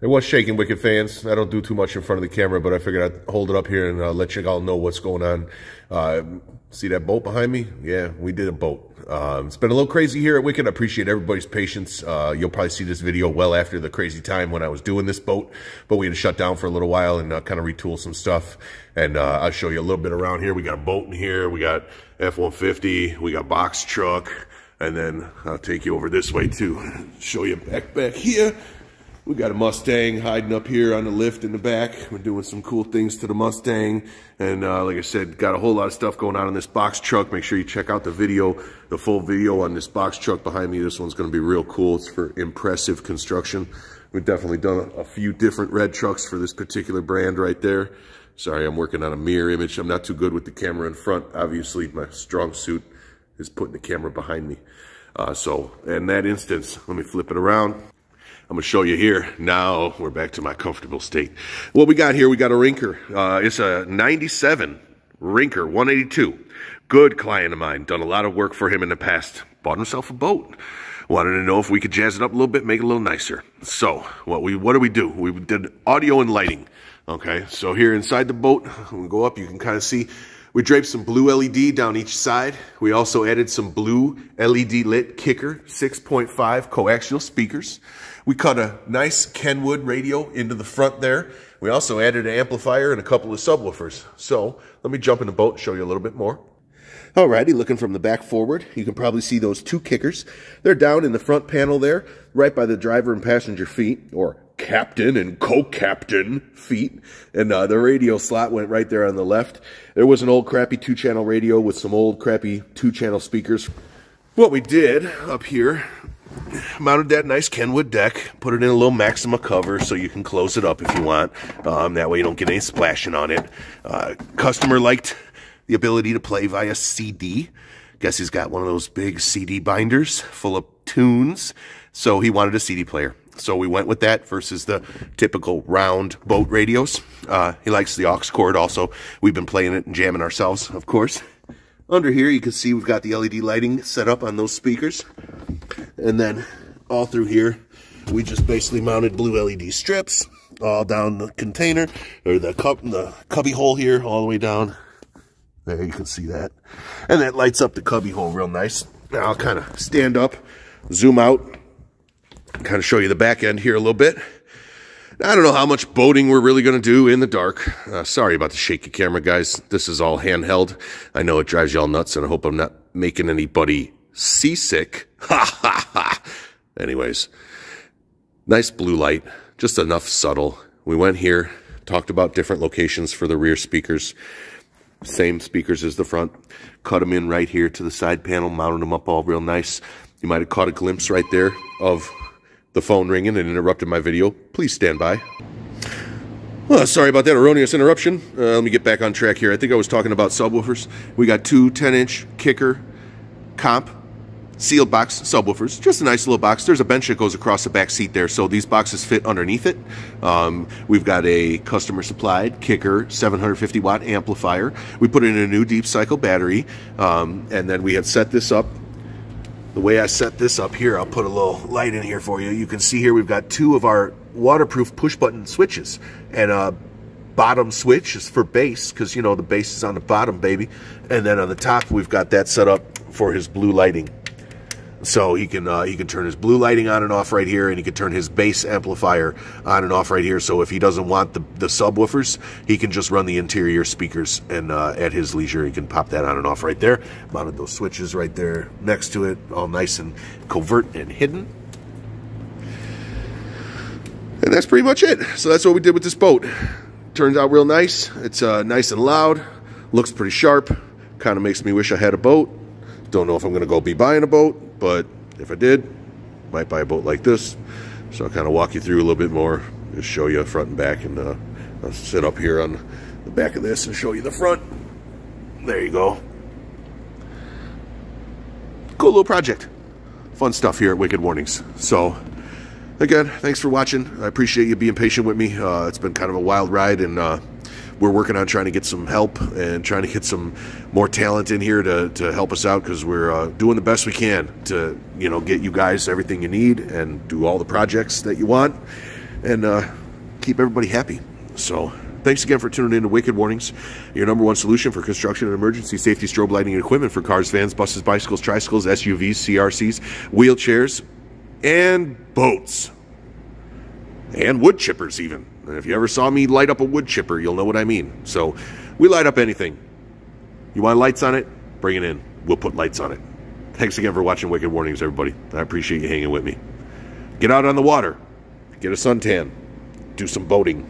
It was shaking, Wicked fans. I don't do too much in front of the camera, but I figured I'd hold it up here and let you all know what's going on. See that boat behind me? Yeah, we did a boat. It's been a little crazy here at Wicked. I appreciate everybody's patience. You'll probably see this video well after the crazy time when I was doing this boat, but we had to shut down for a little while and kind of retool some stuff. And I'll show you a little bit around here. We got a boat in here. We got F-150. We got box truck. And then I'll take you over this way too. Show you back here. We got a Mustang hiding up here on the lift in the back. We're doing some cool things to the Mustang. And like I said, got a whole lot of stuff going on in this box truck. Make sure you check out the video, the full video on this box truck behind me. This one's gonna be real cool. It's for Impressive Construction. We've definitely done a few different red trucks for this particular brand right there. Sorry, I'm working on a mirror image. I'm not too good with the camera in front. Obviously, my strong suit is putting the camera behind me. So in that instance, let me flip it around. I'm gonna show you here. Now we're back to my comfortable state. What we got here, we got a Rinker. It's a 97 Rinker 182. Good client of mine. Done a lot of work for him in the past. Bought himself a boat. Wanted to know if we could jazz it up a little bit, make it a little nicer. So what do we do? We did audio and lighting. Okay, so here inside the boat, we go up, you can kind of see, we draped some blue LED down each side. We also added some blue LED lit kicker 6.5 coaxial speakers. We cut a nice Kenwood radio into the front there. We also added an amplifier and a couple of subwoofers. So let me jump in the boat and show you a little bit more. Alrighty, looking from the back forward, you can probably see those two kickers. They're down in the front panel there, right by the driver and passenger feet, or captain and co-captain feet. And the radio slot went right there on the left. There was an old crappy 2-channel radio with some old crappy 2-channel speakers. What we did up here, mounted that nice Kenwood deck, put it in a little Maxima cover so you can close it up if you want. That way you don't get any splashing on it. Customer liked the ability to play via CD. Guess he's got one of those big CD binders full of tunes. So he wanted a CD player. So we went with that versus the typical round boat radios. He likes the aux cord also. We've been playing it and jamming ourselves, of course. Under here, you can see we've got the LED lighting set up on those speakers. And then all through here, we just basically mounted blue LED strips all down the container, or the cubby hole here, all the way down. There, you can see that. And that lights up the cubby hole real nice. Now I'll kind of stand up, zoom out, kind of show you the back end here a little bit. I don't know how much boating we're really going to do in the dark. Sorry about the shaky camera, guys. This is all handheld. I know it drives y'all nuts, and I hope I'm not making anybody seasick. Ha ha ha. Anyways, nice blue light, just enough subtle. We went here, talked about different locations for the rear speakers. Same speakers as the front. Cut them in right here to the side panel, mounted them up all real nice. You might have caught a glimpse right there of the phone ringing and interrupted my video. Please stand by. Well, sorry about that erroneous interruption. Let me get back on track here. I think I was talking about subwoofers. We got two 10-inch kicker comp sealed box subwoofers. Just a nice little box. There's a bench that goes across the back seat there, so these boxes fit underneath it. We've got a customer supplied kicker 750 watt amplifier. We put in a new deep cycle battery, and then we had set this up. The way I set this up here, I'll put a little light in here for you. You can see here we've got two of our waterproof push button switches, and a bottom switch is for bass, because you know the bass is on the bottom, baby. And then on the top we've got that set up for his blue lighting. So he can turn his blue lighting on and off right here, and he can turn his bass amplifier on and off right here. So if he doesn't want the subwoofers, he can just run the interior speakers, and at his leisure, he can pop that on and off right there. Mounted those switches right there next to it, all nice and covert and hidden. And that's pretty much it. So that's what we did with this boat. Turns out real nice. It's nice and loud. Looks pretty sharp. Kind of makes me wish I had a boat. Don't know if I'm going to go be buying a boat, but if I did, might buy a boat like this. So I'll kind of walk you through a little bit more, just show you front and back, and I'll sit up here on the back of this and show you the front. There you go. Cool little project. Fun stuff here at Wicked Warnings. So again, thanks for watching. I appreciate you being patient with me. It's been kind of a wild ride, and we're working on trying to get some help and trying to get some more talent in here to help us out, because we're doing the best we can to, you know, get you guys everything you need and do all the projects that you want. and keep everybody happy. So thanks again for tuning in to Wicked Warnings, your #1 solution for construction and emergency safety strobe lighting and equipment for cars, vans, buses, bicycles, tricycles, SUVs, CRCs, wheelchairs, and boats. And wood chippers even. And if you ever saw me light up a wood chipper, you'll know what I mean. So we light up anything. You want lights on it? Bring it in. We'll put lights on it. Thanks again for watching Wicked Warnings, everybody. I appreciate you hanging with me. Get out on the water. Get a suntan. Do some boating.